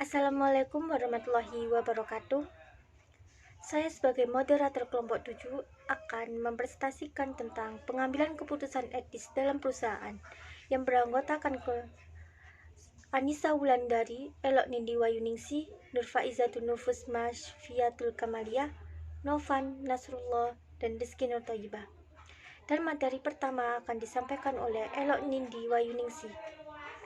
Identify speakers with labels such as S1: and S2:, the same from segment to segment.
S1: Assalamualaikum warahmatullahi wabarakatuh. Saya sebagai moderator kelompok 7 akan mempresentasikan tentang pengambilan keputusan etis dalam perusahaan yang beranggotakan ke Anissa Wulandari, Elok Nindi Wayuningsi, Nur Faizatun Nufus Masfiatul Kamaliyah, Novan Nasrullah, dan Rizky Nur Thayyibah. Dan materi pertama akan disampaikan oleh Elok Nindi Wayuningsi.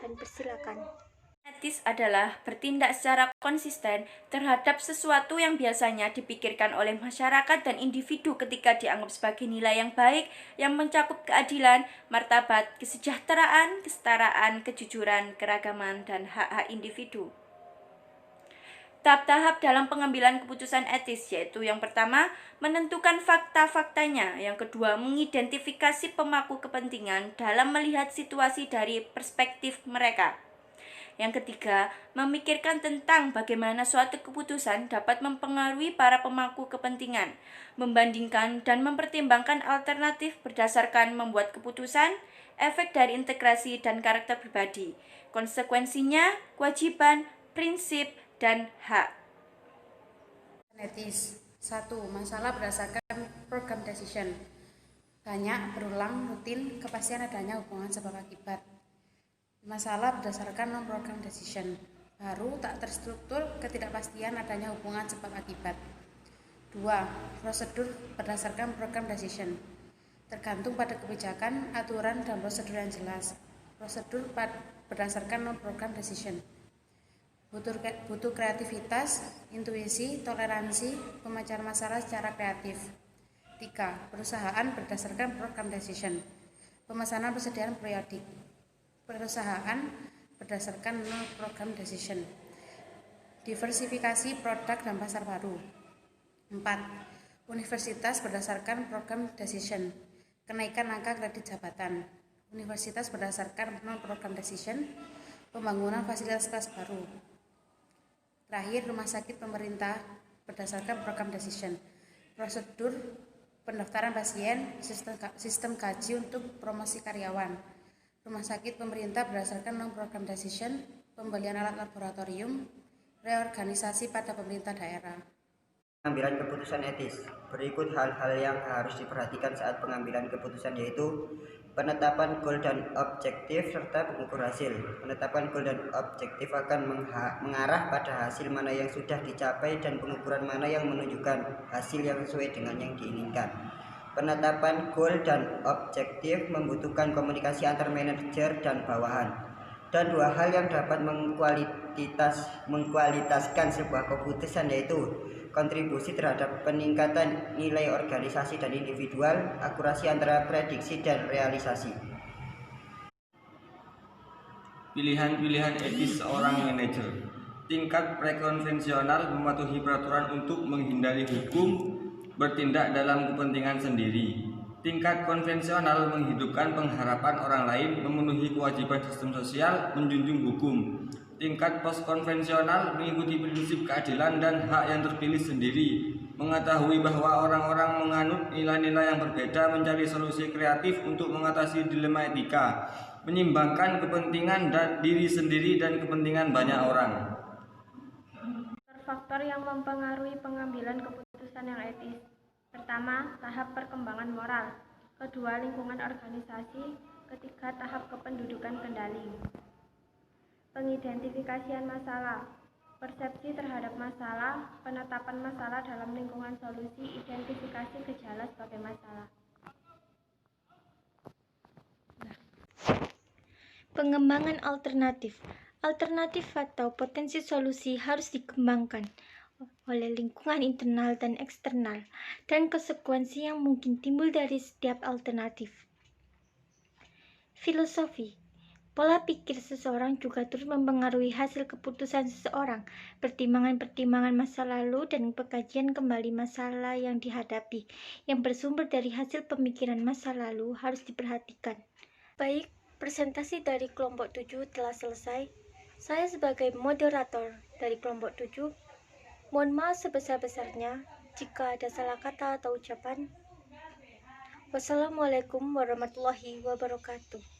S1: Dan persilakan.
S2: Etis adalah bertindak secara konsisten terhadap sesuatu yang biasanya dipikirkan oleh masyarakat dan individu ketika dianggap sebagai nilai yang baik yang mencakup keadilan, martabat, kesejahteraan, kesetaraan, kejujuran, keragaman, dan hak-hak individu. Tahap-tahap dalam pengambilan keputusan etis yaitu yang pertama, menentukan fakta-faktanya, yang kedua, mengidentifikasi pemangku kepentingan dalam melihat situasi dari perspektif mereka. Yang ketiga, memikirkan tentang bagaimana suatu keputusan dapat mempengaruhi para pemangku kepentingan, membandingkan dan mempertimbangkan alternatif berdasarkan membuat keputusan, efek dari integrasi dan karakter pribadi, konsekuensinya, kewajiban, prinsip, dan hak.
S3: Etis 1. Masalah berdasarkan program decision. Banyak, berulang, rutin, kepastian adanya hubungan sebab akibat. Masalah berdasarkan non-program decision. Baru, tak terstruktur, ketidakpastian adanya hubungan sebab akibat. 2. Prosedur berdasarkan program decision. Tergantung pada kebijakan, aturan, dan prosedur yang jelas. Prosedur berdasarkan non-program decision. Butuh kreativitas, intuisi, toleransi, pemecahan masalah secara kreatif. 3. Perusahaan berdasarkan program decision. Pemesanan persediaan periodik. Perusahaan berdasarkan program decision. Diversifikasi produk dan pasar baru. 4. Universitas berdasarkan program decision. Kenaikan angka kredit jabatan. Universitas berdasarkan non-program decision. Pembangunan fasilitas baru. Terakhir, rumah sakit pemerintah berdasarkan program decision. Prosedur pendaftaran pasien, sistem gaji untuk promosi karyawan. Rumah sakit pemerintah berdasarkan non-program decision, pembelian alat laboratorium, reorganisasi pada pemerintah daerah.
S4: Pengambilan keputusan etis. Berikut hal-hal yang harus diperhatikan saat pengambilan keputusan, yaitu penetapan goal dan objektif serta pengukur hasil. Penetapan goal dan objektif akan mengarah pada hasil mana yang sudah dicapai dan pengukuran mana yang menunjukkan hasil yang sesuai dengan yang diinginkan. Penetapan goal dan objektif membutuhkan komunikasi antar manajer dan bawahan. Dan dua hal yang dapat mengkualitaskan sebuah keputusan, yaitu kontribusi terhadap peningkatan nilai organisasi dan individual, akurasi antara prediksi dan realisasi.
S5: Pilihan-pilihan etis seorang manajer. Tingkat prekonvensional mematuhi peraturan untuk menghindari hukum, bertindak dalam kepentingan sendiri. Tingkat konvensional menghidupkan pengharapan orang lain, memenuhi kewajiban sistem sosial, menjunjung hukum. Tingkat postkonvensional mengikuti prinsip keadilan dan hak yang terpilih sendiri, mengetahui bahwa orang-orang menganut nilai-nilai yang berbeda, mencari solusi kreatif untuk mengatasi dilema etika, menyimbangkan kepentingan diri sendiri dan kepentingan banyak orang.
S1: Faktor yang mempengaruhi pengambilan keputusan yang etis. Pertama, tahap perkembangan moral. Kedua, lingkungan organisasi. Ketiga, tahap kependudukan kendali. Pengidentifikasian masalah. Persepsi terhadap masalah, penetapan masalah dalam lingkungan solusi, identifikasi gejala sebagai masalah. Pengembangan alternatif. Alternatif atau potensi solusi harus dikembangkan oleh lingkungan internal dan eksternal, dan konsekuensi yang mungkin timbul dari setiap alternatif. Filosofi. Pola pikir seseorang juga turut mempengaruhi hasil keputusan seseorang. Pertimbangan-pertimbangan masa lalu dan pengkajian kembali masalah yang dihadapi yang bersumber dari hasil pemikiran masa lalu harus diperhatikan. Baik, presentasi dari kelompok 7 telah selesai. Saya sebagai moderator dari kelompok 7, mohon maaf sebesar-besarnya jika ada salah kata atau ucapan. Wassalamualaikum warahmatullahi wabarakatuh.